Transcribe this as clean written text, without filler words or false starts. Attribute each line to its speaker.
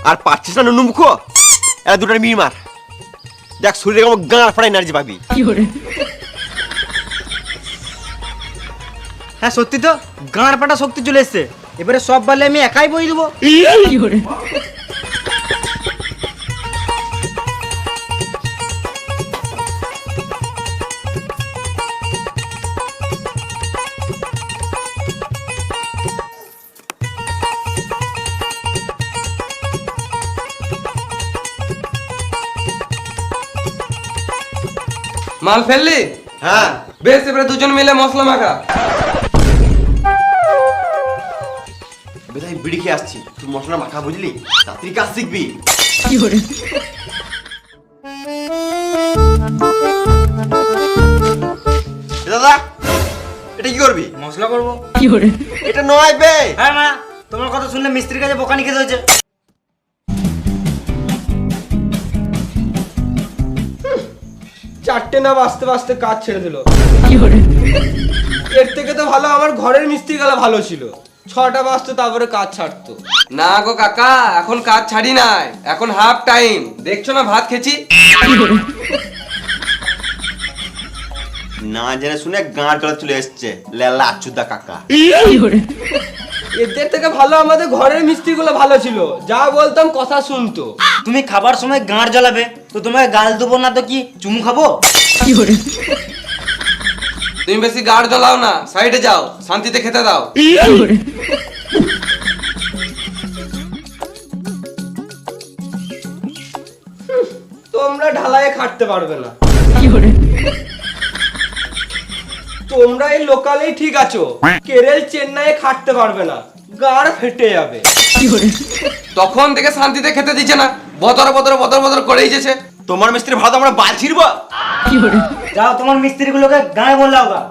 Speaker 1: আর পাচ্ছিস না নুনু মুখো, এরা দুটার মিল মার, দেখ শরীরে কেমন গাঁড় ফাড়া এনার্জি পাবি।
Speaker 2: হ্যাঁ সত্যি তো, গাঁড় ফাটা শক্তি চলে এসছে। এবারে সব বলে আমি একাই বই দেবো।
Speaker 3: মাল ফেললি?
Speaker 1: হ্যাঁ
Speaker 3: বেশ, এবারে দুজন মিলে মশলা মাখা।
Speaker 1: বেদাই বিড়ি খেয়ে আসছি, তুই মশলা মাখা বুঝলি, তাড়াতাড়ি কাজ শিখবি। দাদা এটা কি করবি?
Speaker 2: মশলা করবো।
Speaker 1: এটা নয় বে।
Speaker 2: হ্যাঁ মা, তোমার কথা শুনলে মিস্ত্রির কাছে বোকানি খেতে হয়েছে।
Speaker 4: চারটে না বাঁচতে বাঁচতে কাজ ছেড়ে দিল। এর থেকে তো ভালো আমার ঘরের মিস্ত্রি গেলা ভালো ছিল, 6টা বাজতো তারপরে কাজ ছাড়তো।
Speaker 3: না গো কাকা, এখন কাজ ছাড়ি নাই, এখন হাফ টাইম। দেখছো না ভাত খেছি।
Speaker 1: না জেনে শুনে গাঁড় গলা চলে এসছে লেলা আচুদা কাকা।
Speaker 4: এদের থেকে ভালো আমাদের ঘরের মিস্ত্রি গুলো ভালো ছিল, যা বলতাম কথা শুনতো।
Speaker 2: তুমি খাবার সময় গাঁড় জ্বালাবে তো তোমাকে গাল দেবো না তো কি চুমু খাবো?
Speaker 3: তুমি বেশি গাড় জ্বলাও না, সাইডে যাও, শান্তিতে খেতে দাও।
Speaker 4: তোমরা ঢালাইয়ে খাটতে পারবে না, তোমরা এই লোকালেই ঠিক আছো, কেরল চেন্নাইয়ে খাটতে পারবে না, গাড় ফেটে যাবে।
Speaker 3: তখন থেকে শান্তিতে খেতে দিচ্ছে না, বদর বদর বদর বদর করেই যেছে।
Speaker 1: তোমার মিস্ত্রি ভালো, আমরা বাল ছিড়বো।
Speaker 2: যাও তোমার মিস্ত্রি গুলোকে গায়ে বললাও গা।